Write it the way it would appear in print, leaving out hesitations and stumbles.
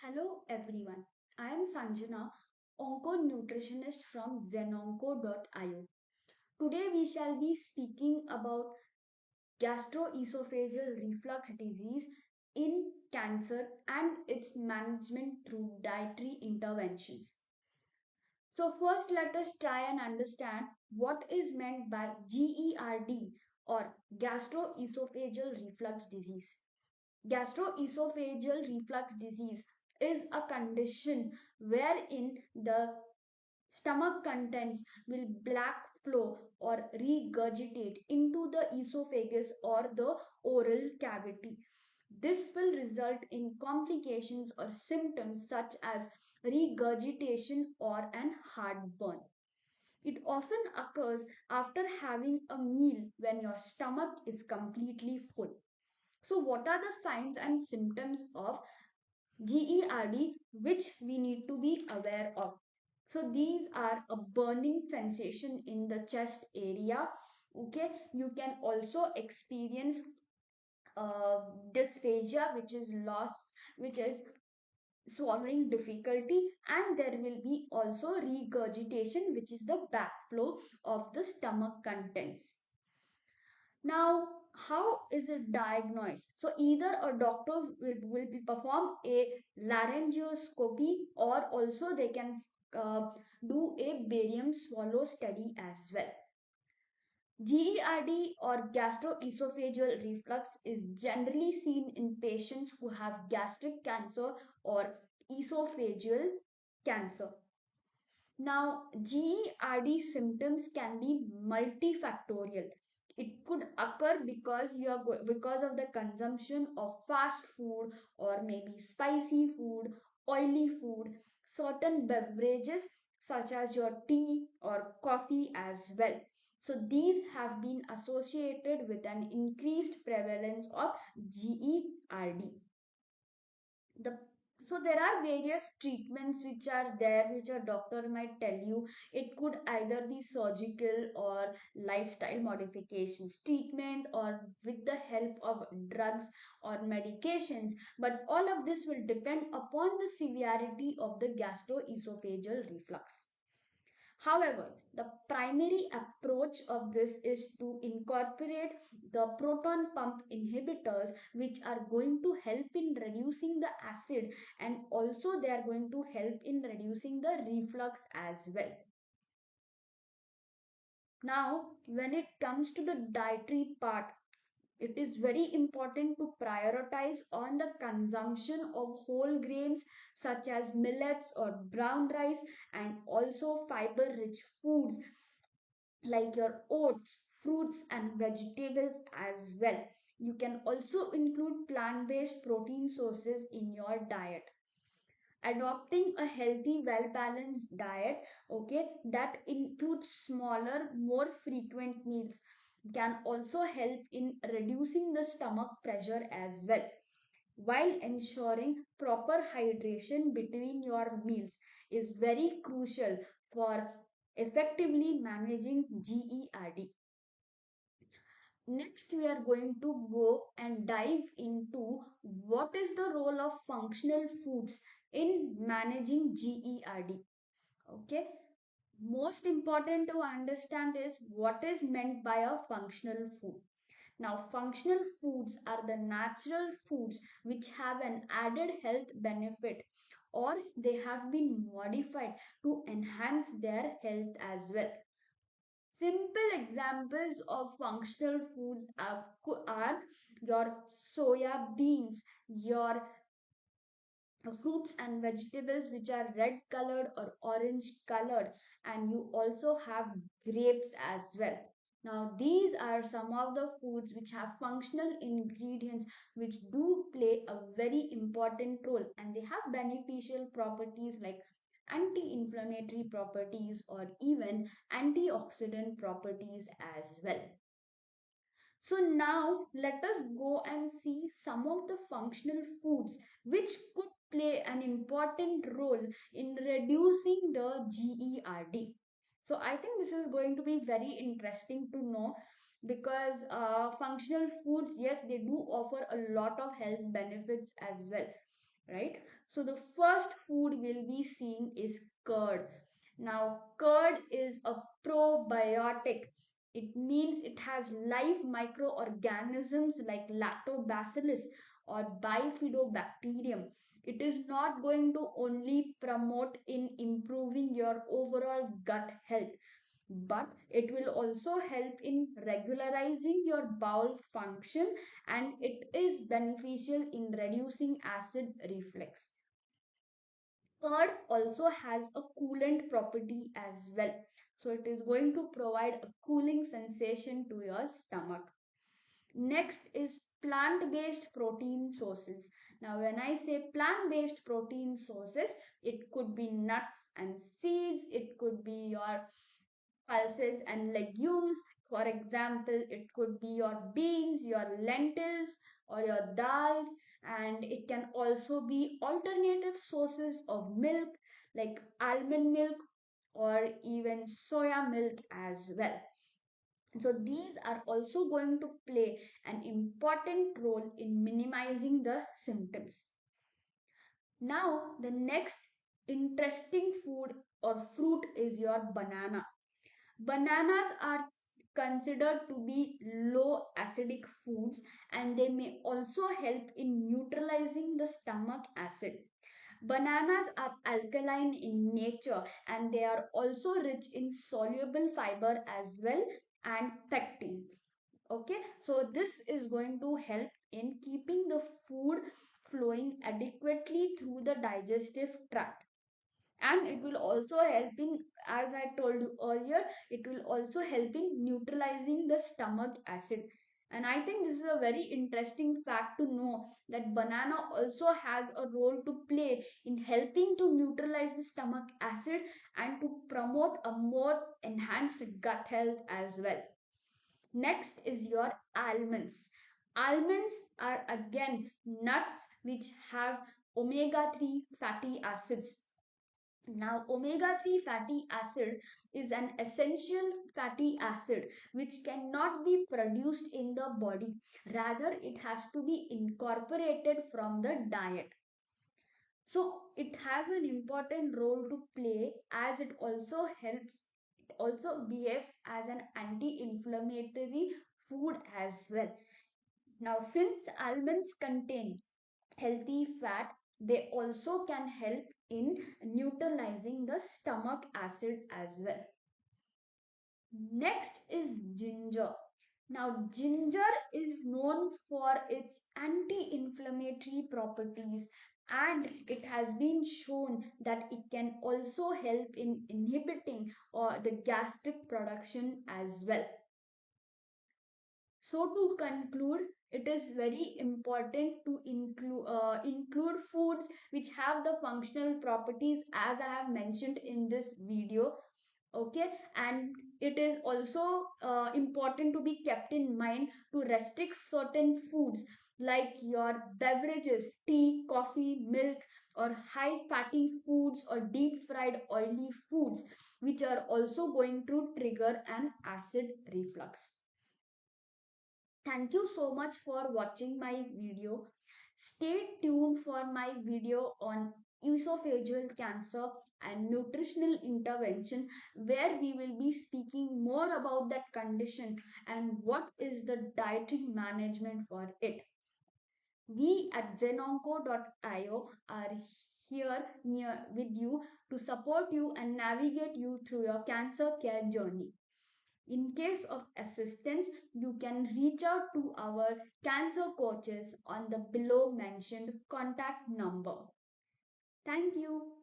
Hello everyone, I am Sanjana, Onco nutritionist from ZenOnco.io. Today we shall be speaking about gastroesophageal reflux disease in cancer and its management through dietary interventions. So first let us try and understand what is meant by GERD or gastroesophageal reflux disease. Gastroesophageal reflux disease is a condition wherein the stomach contents will black flow or regurgitate into the esophagus or the oral cavity. This will result in complications or symptoms such as regurgitation or an heartburn. It often occurs after having a meal when your stomach is completely full. So, what are the signs and symptoms of GERD which we need to be aware of? So, these are a burning sensation in the chest area. Okay, you can also experience uh, dysphagia, which is loss, which is swallowing difficulty, and there will be also regurgitation, which is the backflow of the stomach contents. Now, how is it diagnosed? So, either a doctor will be perform a laryngoscopy, or also they can do a barium swallow study as well. GERD or gastroesophageal reflux is generally seen in patients who have gastric cancer or esophageal cancer. Now, GERD symptoms can be multifactorial. It could occur because because of the consumption of fast food or maybe spicy food, oily food, certain beverages such as your tea or coffee as well. So these have been associated with an increased prevalence of GERD. The So there are various treatments which are there, which a doctor might tell you. It could either be surgical or lifestyle modifications treatment, or with the help of drugs or medications, but all of this will depend upon the severity of the gastroesophageal reflux. However, the primary approach of this is to incorporate the proton pump inhibitors, which are going to help in reducing the acid, and also they are going to help in reducing the reflux as well. Now, when it comes to the dietary part, it is very important to prioritize on the consumption of whole grains such as millets or brown rice, and also fiber rich foods like your oats, fruits, and vegetables as well. You can also include plant based protein sources in your diet. Adopting a healthy, well balanced diet, okay, that includes smaller, more frequent meals, can also help in reducing the stomach pressure as well, while ensuring proper hydration between your meals is very crucial for effectively managing GERD. Next, we are going to go and dive into what is the role of functional foods in managing GERD. Okay, most important to understand is what is meant by a functional food. Now, functional foods are the natural foods which have an added health benefit, or they have been modified to enhance their health as well. Simple examples of functional foods are your soya beans, your fruits and vegetables which are red colored or orange colored, and you also have grapes as well. Now these are some of the foods which have functional ingredients which do play a very important role, and they have beneficial properties like anti-inflammatory properties or even antioxidant properties as well. So now let us go and see some of the functional foods which could play an important role in reducing the GERD. So I think this is going to be very interesting to know, because functional foods, yes, they do offer a lot of health benefits as well. right? So the first food we'll be seeing is curd. Now, curd is a probiotic. It means it has live microorganisms like lactobacillus or bifidobacterium. It is not going to only promote in improving your overall gut health, but it will also help in regularizing your bowel function, and it is beneficial in reducing acid reflux. Curd also has a coolant property as well. So it is going to provide a cooling sensation to your stomach. Next is plant-based protein sources. Now, when I say plant-based protein sources, it could be nuts and seeds, it could be your pulses and legumes. For example, it could be your beans, your lentils, or your dals, and it can also be alternative sources of milk like almond milk or even soya milk as well. So, these are also going to play an important role in minimizing the symptoms. Now, the next interesting food or fruit is your banana. Bananas are considered to be low acidic foods, and they may also help in neutralizing the stomach acid. Bananas are alkaline in nature, and they are also rich in soluble fiber as well and pectin. Okay, so this is going to help in keeping the food flowing adequately through the digestive tract, and it will also help in, as I told you earlier, it will also help in neutralizing the stomach acid. And I think this is a very interesting fact to know that banana also has a role to play in helping to neutralize the stomach acid and to promote a more enhanced gut health as well. Next is your almonds. Almonds are again nuts which have omega 3 fatty acids. Now, omega 3 fatty acid is an essential fatty acid which cannot be produced in the body. Rather, it has to be incorporated from the diet. So, it has an important role to play as it also helps, it also behaves as an anti inflammatory food as well. Now, since almonds contain healthy fat, they also can help in neutralizing the stomach acid as well. Next is ginger. Now, ginger is known for its anti-inflammatory properties, and it has been shown that it can also help in inhibiting the gastric production as well. So to conclude, it is very important to include foods which have the functional properties as I have mentioned in this video. Okay, and it is also important to be kept in mind to restrict certain foods like your beverages, tea, coffee, milk, or high fatty foods or deep fried oily foods, which are also going to trigger an acid reflux. Thank you so much for watching my video. Stay tuned for my video on esophageal cancer and nutritional intervention, where we will be speaking more about that condition and what is the dietary management for it. We at ZenOnco.io are here near with you to support you and navigate you through your cancer care journey. In case of assistance, you can reach out to our cancer coaches on the below mentioned contact number. Thank you.